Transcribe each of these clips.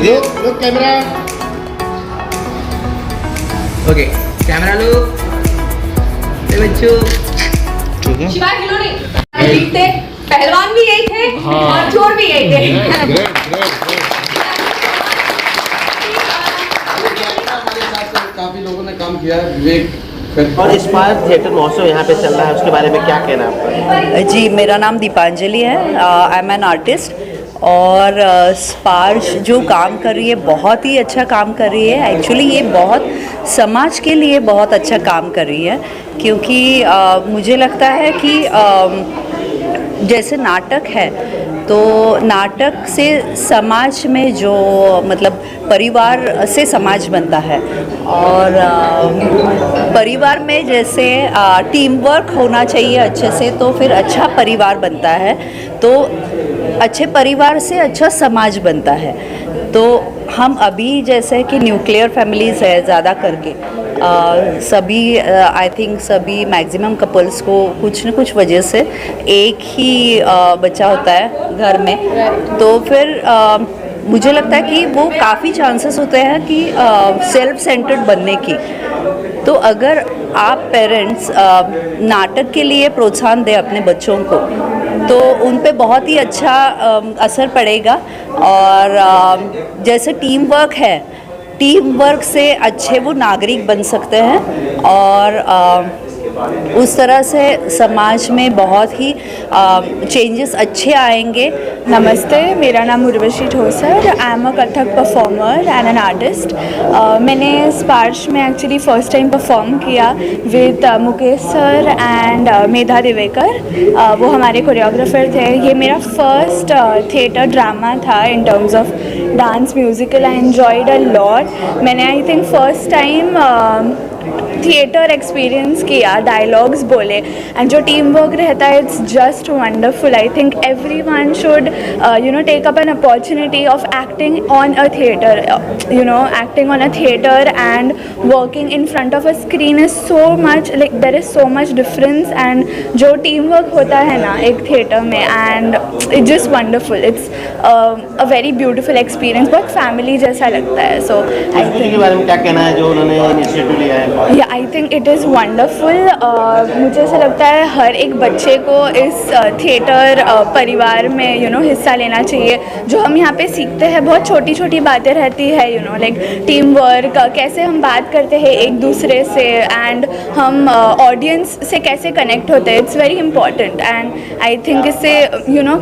Look camera. Okay camera लो बच्चों। ठीक है। शिवाय खिलौने ठीक थे, पहलवान भी यही थे और चोर भी यही थे। हमारे साथ काफी लोगों ने काम किया है। विवेक और इंस्पायर थिएटर महोत्सव यहाँ पे चल रहा है, उसके बारे में क्या कहना है आपका? जी, मेरा नाम दीपांजलि है। आई एम एन आर्टिस्ट और स्पार्श जो काम कर रही है बहुत ही अच्छा काम कर रही है। एक्चुअली ये बहुत समाज के लिए बहुत अच्छा काम कर रही है, क्योंकि मुझे लगता है कि जैसे नाटक है तो नाटक से समाज में जो मतलब परिवार से समाज बनता है, और परिवार में जैसे टीम वर्क होना चाहिए अच्छे से, तो फिर अच्छा परिवार बनता है, तो अच्छे परिवार से अच्छा समाज बनता है। तो हम अभी जैसे कि न्यूक्लियर फैमिलीज़ है ज़्यादा करके, सभी आई थिंक सभी मैक्सिमम कपल्स को कुछ न कुछ वजह से एक ही बच्चा होता है घर में, तो फिर मुझे लगता है कि वो काफ़ी चांसेस होते हैं कि सेल्फ सेंटर्ड बनने की। तो अगर आप पेरेंट्स नाटक के लिए प्रोत्साहन दें अपने बच्चों को, तो उन पे बहुत ही अच्छा असर पड़ेगा। और जैसे टीम वर्क है, टीम वर्क से अच्छे वो नागरिक बन सकते हैं, और उस तरह से समाज में बहुत ही चेंजेस अच्छे आएंगे। नमस्ते, मेरा नाम Urvashi Thosar. I am a Kathak performer and an artist. मैंने स्पार्श में एक्चुअली फ़र्स्ट टाइम परफॉर्म किया विद मुकेश सर एंड मेधा दिवेकर। वो हमारे कोरियोग्राफर थे। ये मेरा फर्स्ट थिएटर ड्रामा था in terms of dance musical. I enjoyed a lot. मैंने I think first time theatre experience किया, डायलॉग्स बोले, एंड जो टीम वर्क रहता है it's just wonderful. I think every one should take up an opportunity of acting on a theatre, acting on a theatre and working in front of a screen is so much, like there is so much difference. And जो team work होता है ना एक theatre में, and it's just wonderful. It's a very beautiful experience, बहुत family जैसा लगता है। सो आई थिंक के बारे में क्या कहना है जो उन्होंने इनिशिएटिव लिया है? I think it is wonderful. मुझे ऐसा लगता है हर एक बच्चे को इस थिएटर परिवार में हिस्सा लेना चाहिए। जो हम यहाँ पे सीखते हैं बहुत छोटी छोटी बातें रहती है, लाइक टीम वर्क, कैसे हम बात करते हैं एक दूसरे से, एंड हम ऑडियंस से कैसे कनेक्ट होते हैं। It's very important, and I think इससे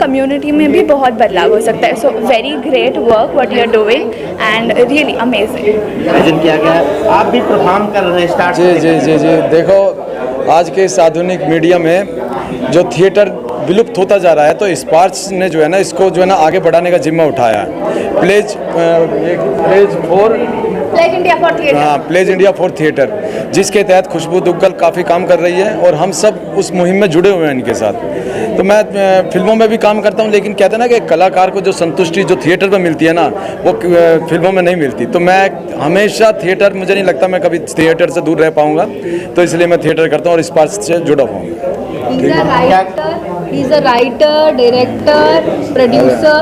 कम्युनिटी में भी बहुत बदलाव हो सकता है। So very great work what you are doing and really amazing. Present किया गया है, आप भी परफॉर्म कर रहे हैं स्टार्ट? जी। देखो, आज के इस आधुनिक मीडिया में जो थिएटर विलुप्त होता जा रहा है, तो स्पार्श ने जो है ना इसको जो है ना आगे बढ़ाने का जिम्मा उठाया है। प्लेज इंडिया फॉर थिएटर, जिसके तहत खुशबू दुग्गल काफ़ी काम कर रही है, और हम सब उस मुहिम में जुड़े हुए हैं इनके साथ। तो मैं फिल्मों में भी काम करता हूं, लेकिन कहते हैं ना कि कलाकार को जो संतुष्टि जो थिएटर में मिलती है ना, वो फिल्मों में नहीं मिलती। तो मैं हमेशा थिएटर, मुझे नहीं लगता मैं कभी थिएटर से दूर रह पाऊंगा, तो इसलिए मैं थिएटर करता हूं और स्पार्श से जुड़ा हुआ हूँ। He is a writer, director, producer.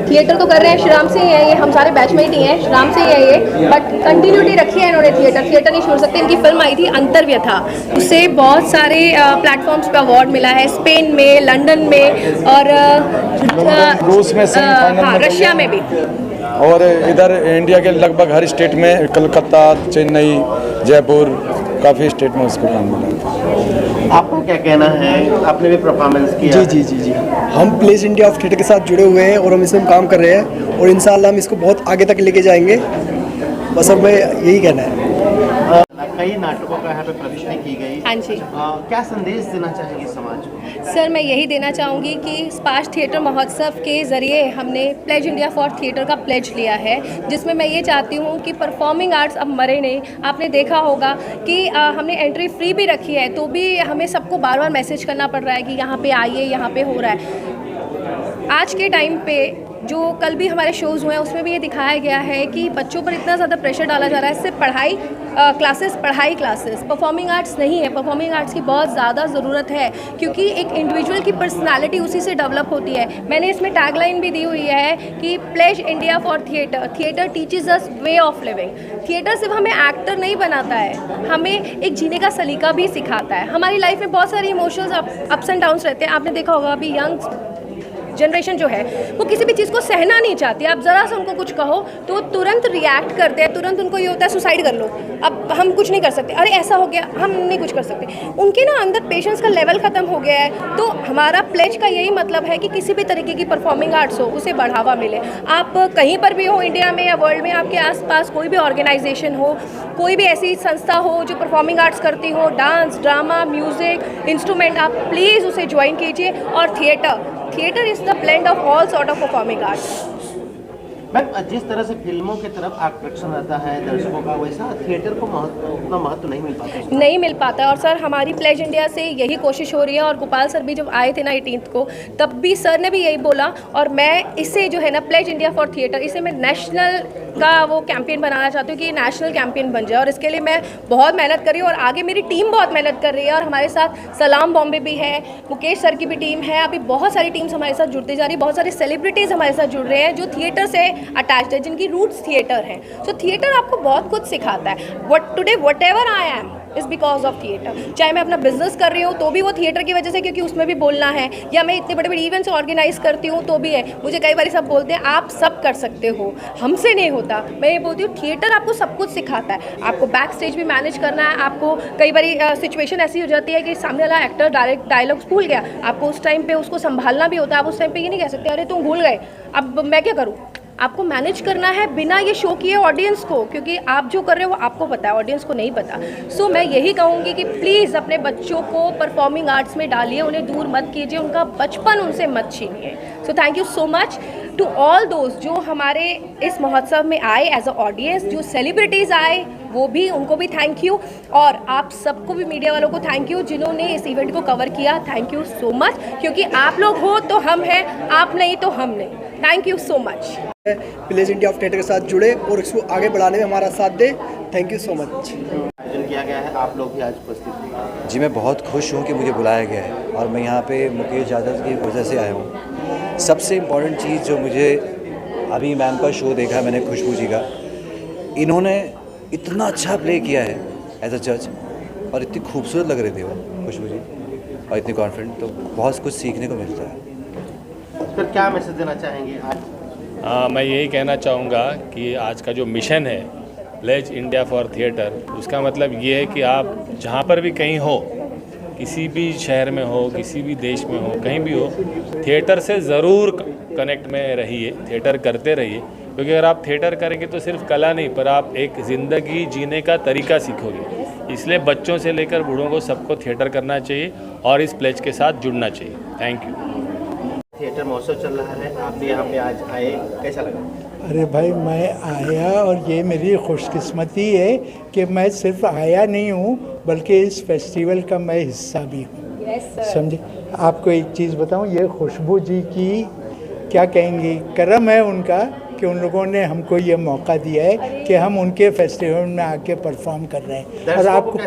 Theatre तो कर रहे हैं, श्रीराम से ही है ये, हम सारे बैचमेट ही हैं, श्रीराम से ही है ये, बट कंटिन्यूटी रखी है इन्होंने। थिएटर नहीं छोड़ सकते। इनकी फिल्म आई थी अंतर्व्यथा, उससे बहुत सारे प्लेटफॉर्म्स पे अवार्ड मिला है, स्पेन में, लंदन में, और रूस में, हाँ, रशिया में भी, और इधर इंडिया के लगभग हर स्टेट में, कलकत्ता, चेन्नई, जयपुर, काफ़ी स्टेट में उसको काम मिला। आपको क्या कहना है? आपने भी परफॉर्मेंस किया? जी। हम प्लेज इंडिया ऑफ थिएटर के साथ जुड़े हुए हैं और हम इसमें काम कर रहे हैं, और इंशाल्लाह हम इसको बहुत आगे तक लेके जाएंगे। बस अब मैं यही कहना है। कई नाटकों का यहाँ पे प्रदर्शनी की गई। हाँ जी। क्या संदेश देना चाहेंगे समाज को? सर, मैं यही देना चाहूँगी कि स्पार्श थिएटर महोत्सव के ज़रिए हमने प्लेज इंडिया फॉर थिएटर का प्लेज लिया है, जिसमें मैं ये चाहती हूँ कि परफॉर्मिंग आर्ट्स अब मरे नहीं। आपने देखा होगा कि हमने एंट्री फ्री भी रखी है, तो भी हमें सबको बार बार मैसेज करना पड़ रहा है कि यहाँ पे आइए, यहाँ पे हो रहा है। आज के टाइम पे जो कल भी हमारे शोज़ हुए हैं उसमें भी ये दिखाया गया है कि बच्चों पर इतना ज़्यादा प्रेशर डाला जा रहा है, सिर्फ पढ़ाई क्लासेस, परफॉर्मिंग आर्ट्स नहीं है। परफॉर्मिंग आर्ट्स की बहुत ज़्यादा ज़रूरत है क्योंकि एक इंडिविजुअल की पर्सनालिटी उसी से डेवलप होती है। मैंने इसमें टैगलाइन भी दी हुई है कि plays India for theatre, theatre teaches us way of living. Theatre सिर्फ हमें एक्टर नहीं बनाता है, हमें एक जीने का सलीका भी सिखाता है। हमारी लाइफ में बहुत सारी इमोशंस अप्स एंड डाउन्स रहते हैं। आपने देखा होगा अभी यंग जनरेशन जो है वो किसी भी चीज़ को सहना नहीं चाहती। आप ज़रा सा उनको कुछ कहो तो वो तुरंत रिएक्ट करते हैं, तुरंत उनको ये होता है सुसाइड कर लो, अब हम कुछ नहीं कर सकते, अरे ऐसा हो गया, हम नहीं कुछ कर सकते। उनके ना अंदर पेशेंस का लेवल ख़त्म हो गया है। तो हमारा प्लेज का यही मतलब है कि किसी भी तरीके की परफॉर्मिंग आर्ट्स हो उसे बढ़ावा मिले। आप कहीं पर भी हो, इंडिया में या वर्ल्ड में, आपके आसपास कोई भी ऑर्गेनाइजेशन हो, कोई भी ऐसी संस्था हो जो परफॉर्मिंग आर्ट्स करती हो, डांस, ड्रामा, म्यूज़िक, इंस्ट्रूमेंट, आप प्लीज़ उसे ज्वाइन कीजिए। और theatre is the blend of all sort of performing arts. Ma'am, जिस तरह से फिल्मों की तरफ आकर्षण रहता है दर्शकों का, वैसा थिएटर को उतना महत्व नहीं मिल पाता। नहीं मिल पाता है। और सर हमारी प्लेज इंडिया से यही कोशिश हो रही है। और गोपाल सर भी जब आए थे ना 18th को, तब भी सर ने भी यही बोला। और मैं इसे जो है ना प्लेज इंडिया फॉर थिएटर, इसे मैं नेशनल का वो कैंपेन बनाना चाहती हूँ कि ये नेशनल कैंपेन बन जाए। और इसके लिए मैं बहुत मेहनत कर रही हूँ और आगे मेरी टीम बहुत मेहनत कर रही है। और हमारे साथ सलाम बॉम्बे भी है, मुकेश सर की भी टीम है, अभी बहुत सारी टीम्स हमारे साथ जुड़ती जा रही है। बहुत सारे सेलिब्रिटीज़ हमारे साथ जुड़ रहे हैं जो थिएटर से अटैच्ड है, जिनकी रूट्स थिएटर हैं। सो थिएटर आपको बहुत कुछ सिखाता है। What ever I am is because of theatre. चाहे मैं अपना बिजनेस कर रही हूँ तो भी वो थिएटर की वजह से, क्योंकि उसमें भी बोलना है, या मैं इतने बड़े बड़े इवेंट्स ऑर्गेनाइज करती हूँ तो भी है। मुझे कई बार सब बोलते हैं आप सब कर सकते हो, हमसे नहीं होता। मैं ये बोलती हूँ थिएटर आपको सब कुछ सिखाता है। आपको बैक स्टेज भी मैनेज करना है। आपको कई बार सिचुएशन ऐसी हो जाती है कि सामने वाला एक्टर डायरेक्ट डायलॉग्स भूल गया, आपको उस टाइम पे उसको संभालना भी होता है। आप उस टाइम पे ये नहीं कह सकते अरे तुम भूल गए, अब मैं क्या करूँ। आपको मैनेज करना है बिना ये शो किए ऑडियंस को, क्योंकि आप जो कर रहे हो वो आपको पता है, ऑडियंस को नहीं पता। सो मैं यही कहूँगी कि प्लीज़ अपने बच्चों को परफॉर्मिंग आर्ट्स में डालिए, उन्हें दूर मत कीजिए, उनका बचपन उनसे मत छीनिए। So thank you so much to all दोस्त जो हमारे इस महोत्सव में आए एज अ ऑडियंस, जो सेलिब्रिटीज़ आए वो भी, उनको भी थैंक यू। और आप सबको भी, मीडिया वालों को थैंक यू जिन्होंने इस इवेंट को कवर किया। थैंक यू सो मच, क्योंकि आप लोग हो तो हम हैं, आप नहीं तो हम नहीं। Thank you so much. Plays India of theatre के साथ जुड़े और इसको आगे बढ़ाने में हमारा साथ दे। Thank you so much. आयोजन किया गया है, आप लोग भी आज उपस्थित थे। जी मैं बहुत खुश हूँ कि मुझे बुलाया गया है और मैं यहाँ पे मुकेश यादव की वजह से आया हूँ। सबसे इम्पॉर्टेंट चीज़ जो मुझे, अभी मैम का शो देखा मैंने खुशबू जी का, इन्होंने इतना अच्छा प्ले किया है एज अ जज और इतनी खूबसूरत लग रहे थे वो खुशबू जी और इतनी कॉन्फिडेंट, तो बहुत कुछ सीखने को मिलता है। फिर क्या मैसेज देना चाहेंगे आज? मैं यही कहना चाहूँगा कि आज का जो मिशन है प्लेज इंडिया फॉर थिएटर, उसका मतलब ये है कि आप जहाँ पर भी कहीं हो, किसी भी शहर में हो, किसी भी देश में हो, कहीं भी हो, थिएटर से ज़रूर कनेक्ट में रहिए, थिएटर करते रहिए। क्योंकि अगर आप थिएटर करेंगे तो सिर्फ कला नहीं, पर आप एक ज़िंदगी जीने का तरीका सीखोगे। इसलिए बच्चों से लेकर बूढ़ों को सबको थिएटर करना चाहिए और इस प्लेज के साथ जुड़ना चाहिए। Thank you. थिएटर महोत्सव चल रहा है, आप भी यहाँ पे आज आए, कैसा लगा? अरे भाई मैं आया और ये मेरी खुशकिस्मती है कि मैं सिर्फ आया नहीं हूँ बल्कि इस फेस्टिवल का मैं हिस्सा भी हूँ। समझे? आपको एक चीज़ बताऊँ, ये खुशबू जी की क्या कहेंगी, करम है उनका कि उन लोगों ने हमको ये मौका दिया है कि हम उनके फेस्टिवल में आके परफॉर्म कर रहे हैं। और आपको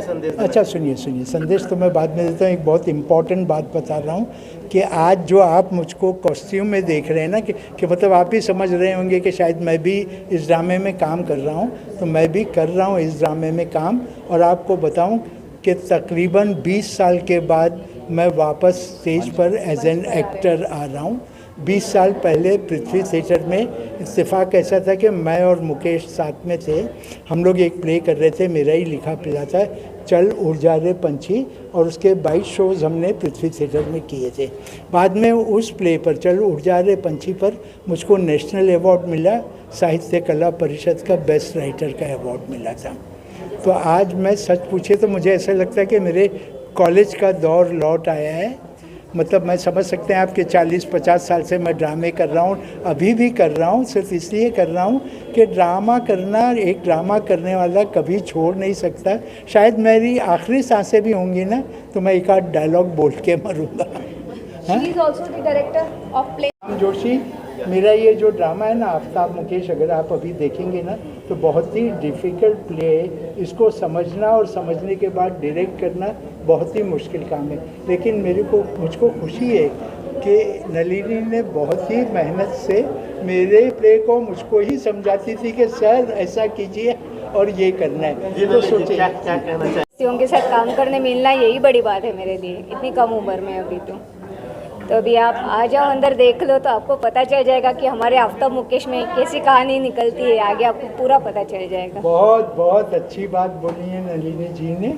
अच्छा सुनिए संदेश तो मैं बाद में देता हूँ। एक बहुत इम्पॉर्टेंट बात बता रहा हूँ कि आज जो आप मुझको कॉस्ट्यूम में देख रहे हैं ना कि मतलब आप भी समझ रहे होंगे कि शायद मैं भी इस ड्रामे में काम कर रहा हूँ, तो मैं भी कर रहा हूँ इस ड्रामे में काम। और आपको बताऊँ कि तकरीबन 20 साल के बाद मैं वापस स्टेज पर एज एन एक्टर आ रहा हूँ। 20 साल पहले पृथ्वी थिएटर में इत्तेफाक ऐसा था कि मैं और मुकेश साथ में थे। हम लोग एक प्ले कर रहे थे, मेरा ही लिखा प्ले था, चल उड़ जा रे पंछी, और उसके 22 शोज़ हमने पृथ्वी थिएटर में किए थे। बाद में उस प्ले पर, चल उड़ जा रे पंछी पर, मुझको नेशनल अवार्ड मिला, साहित्य कला परिषद का बेस्ट राइटर का अवार्ड मिला था। तो आज मैं सच पूछे तो मुझे ऐसा लगता है कि मेरे कॉलेज का दौर लौट आया है। मतलब मैं समझ सकते हैं आपके 40-50 साल से मैं ड्रामे कर रहा हूँ, अभी भी कर रहा हूँ, सिर्फ इसलिए कर रहा हूँ कि ड्रामा करना, एक ड्रामा करने वाला कभी छोड़ नहीं सकता। शायद मेरी आखिरी सांसें भी होंगी ना तो मैं एक आध डायलॉग बोल के मरूँगा। She is also the director of play. Joshi मेरा ये जो ड्रामा है ना आफ्ताब मुकेश, अगर आप अभी देखेंगे ना तो बहुत ही डिफ़िकल्ट प्ले है। इसको समझना और समझने के बाद डायरेक्ट करना बहुत ही मुश्किल काम है। लेकिन मुझको खुशी है कि नलिनी ने बहुत ही मेहनत से मेरे प्ले को मुझको ही समझाती थी कि सर ऐसा कीजिए और ये करना है। ये तो सोचिए क्या कहना चाहिए? के साथ काम करने मिलना यही बड़ी बात है मेरे लिए, इतनी कम उम्र में अभी तो अभी आप आ जाओ अंदर देख लो तो आपको पता चल जाएगा कि हमारे आफ्ताब मुकेश में कैसी कहानी निकलती है, आगे आपको पूरा पता चल जाएगा। बहुत बहुत अच्छी बात बोली है नलिनी जी ने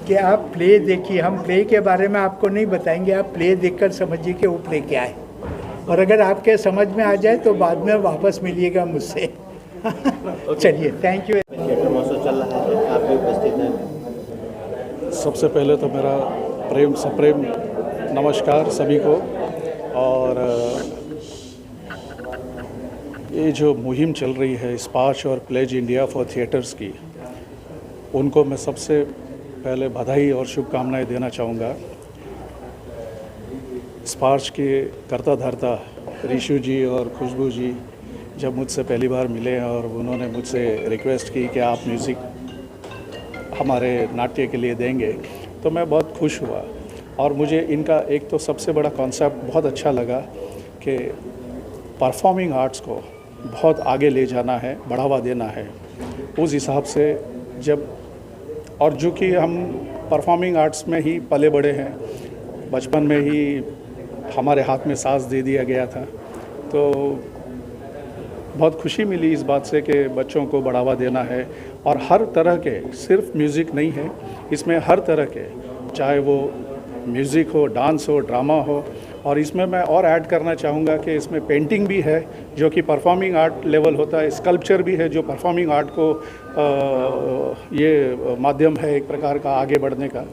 कि आप प्ले देखिए। हम प्ले के बारे में आपको नहीं बताएंगे, आप प्ले देखकर समझिए कि वो प्ले क्या है, और अगर आपके समझ में आ जाए तो बाद में वापस मिलिएगा मुझसे। चलिए, थैंक यू। थिएटर महोत्सव चल रहा है, आप भी उपस्थित हैं। सबसे पहले तो मेरा प्रेम सप्रेम नमस्कार सभी को। और ये जो मुहिम चल रही है स्पार्श और प्लेज इंडिया फॉर थिएटर्स की, उनको मैं सबसे पहले बधाई और शुभकामनाएं देना चाहूँगा। स्पार्श के करता धरता ऋषु जी और खुशबू जी जब मुझसे पहली बार मिले और उन्होंने मुझसे रिक्वेस्ट की कि आप म्यूज़िक हमारे नाट्य के लिए देंगे, तो मैं बहुत खुश हुआ। और मुझे इनका एक तो सबसे बड़ा कॉन्सेप्ट बहुत अच्छा लगा कि परफॉर्मिंग आर्ट्स को बहुत आगे ले जाना है, बढ़ावा देना है। उस हिसाब से जब, और जो कि हम परफॉर्मिंग आर्ट्स में ही पले बड़े हैं, बचपन में ही हमारे हाथ में साज दे दिया गया था, तो बहुत खुशी मिली इस बात से कि बच्चों को बढ़ावा देना है। और हर तरह के, सिर्फ म्यूज़िक नहीं है इसमें, हर तरह के, चाहे वो म्यूज़िक हो, डांस हो, ड्रामा हो। और इसमें मैं और ऐड करना चाहूँगा कि इसमें पेंटिंग भी है जो कि परफॉर्मिंग आर्ट लेवल होता है, स्कल्पचर भी है जो परफॉर्मिंग आर्ट को ये माध्यम है एक प्रकार का आगे बढ़ने का।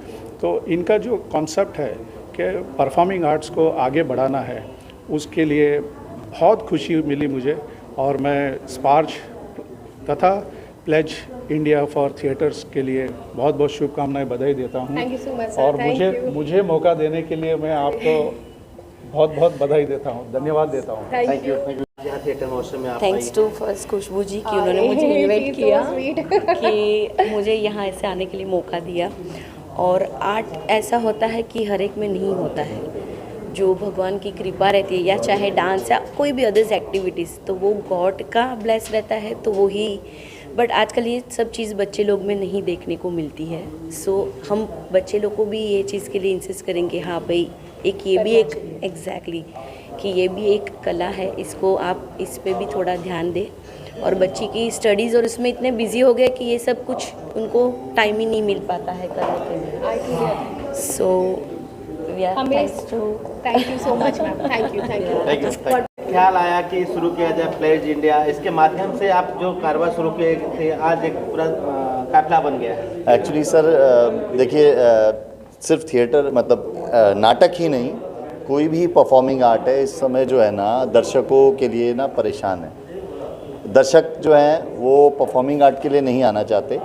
तो इनका जो कॉन्सेप्ट है कि परफॉर्मिंग आर्ट्स को आगे बढ़ाना है, उसके लिए बहुत खुशी मिली मुझे। और मैं स्पार्श तथा प्लेज इंडिया फॉर थिएटर्स के लिए बहुत बहुत शुभकामनाएं, बधाई देता हूं। Thank you so much, sir. और Thank you. मुझे मौका देने के लिए मैं आपको बहुत बहुत बधाई देता हूं, धन्यवाद देता हूं। Thank you. यहाँ थिएटर महोत्सव में आप थैंक्स टू फर्स्ट खुशबू जी कि उन्होंने मुझे इनवाइट किया, कि मुझे यहाँ ऐसे आने के लिए मौका दिया। और आर्ट ऐसा होता है कि हर एक में नहीं होता है, जो भगवान की कृपा रहती है, या चाहे डांस या कोई भी अदर्स एक्टिविटीज़, तो वो गॉड का ब्लेस रहता है, तो वो ही। बट आजकल ये सब चीज़ बच्चे लोग में नहीं देखने को मिलती है। सो हम बच्चे लोग को भी ये चीज़ के लिए इंसिस्ट करेंगे, हाँ भाई एक ये भी एक एग्जैक्टली कि ये भी एक कला है, इसको आप इस पे भी थोड़ा ध्यान दें। और बच्ची की स्टडीज़ और उसमें इतने बिजी हो गए कि ये सब कुछ उनको टाइम ही नहीं मिल पाता है करने के लिए। सो thank you so much ma'am, thank you. ख्याल आया कि शुरू किया जाए प्लेज इंडिया, इसके माध्यम से आप जो कारवां शुरू किए थे आज एक पूरा काफिला बन गया है। एक्चुअली सर देखिए, सिर्फ थिएटर मतलब नाटक ही नहीं, कोई भी परफॉर्मिंग आर्ट है इस समय जो है ना दर्शकों के लिए ना परेशान है। दर्शक जो हैं वो परफॉर्मिंग आर्ट के लिए नहीं आना चाहते,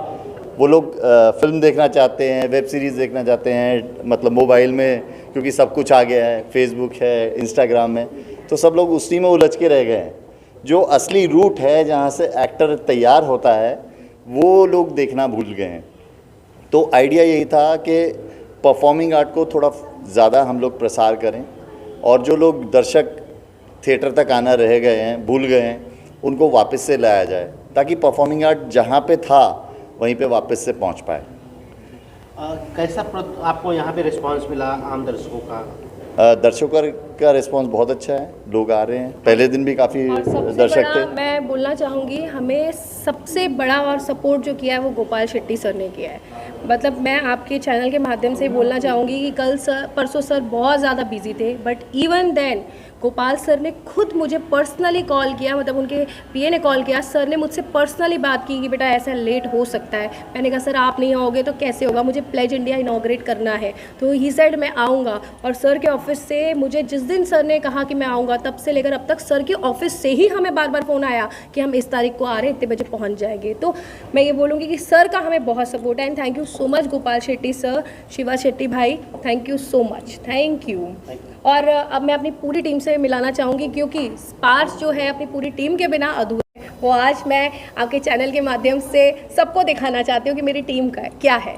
वो लोग फिल्म देखना चाहते हैं, वेब सीरीज़ देखना चाहते हैं, मतलब मोबाइल में, क्योंकि सब कुछ आ गया है, फेसबुक है, इंस्टाग्राम में, तो सब लोग उसी में उलझ के रह गए हैं। जो असली रूट है जहाँ से एक्टर तैयार होता है वो लोग देखना भूल गए हैं। तो आइडिया यही था कि परफॉर्मिंग आर्ट को थोड़ा ज़्यादा हम लोग प्रसार करें, और जो लोग दर्शक थिएटर तक आना रह गए हैं, भूल गए हैं, उनको वापस से लाया जाए, ताकि परफॉर्मिंग आर्ट जहाँ पे था वहीं पे वापस से पहुँच पाए। कैसा आपको यहाँ पे रिस्पांस मिला आम दर्शकों का? दर्शकों का रिस्पांस बहुत अच्छा है, लोग आ रहे हैं, पहले दिन भी काफ़ी दर्शक थे। मैं बोलना चाहूँगी, हमें सबसे बड़ा और सपोर्ट जो किया है वो गोपाल शेट्टी सर ने किया है। मतलब मैं आपके चैनल के माध्यम से बोलना चाहूँगी कि कल सर, परसों सर बहुत ज़्यादा बिजी थे, but even then Gopal sir ने खुद मुझे पर्सनली कॉल किया, मतलब उनके पीए ने कॉल किया, सर ने मुझसे पर्सनली बात की कि बेटा ऐसा लेट हो सकता है। मैंने कहा सर आप नहीं आओगे तो कैसे होगा, मुझे प्लेज इंडिया इनॉग्रेट करना है। तो ही सेड मैं आऊँगा, और सर के ऑफिस से मुझे जिस दिन सर ने कहा कि मैं आऊँगा तब से लेकर अब तक सर के ऑफिस से ही हमें बार बार फ़ोन आया कि हम इस तारीख को आ रहे हैं, इतने बजे पहुँच जाएंगे। तो मैं ये बोलूँगी कि सर का हमें बहुत सपोर्ट है, and thank you so much Gopal Shetty sir, Shiva Shetty भाई, thank you so much, thank you. और अब मैं अपनी पूरी टीम से मिलाना चाहूँगी, क्योंकि स्पार्श जो है अपनी पूरी टीम के बिना अधूरा है। वो आज मैं आपके चैनल के माध्यम से सबको दिखाना चाहती हूँ कि मेरी टीम का क्या है।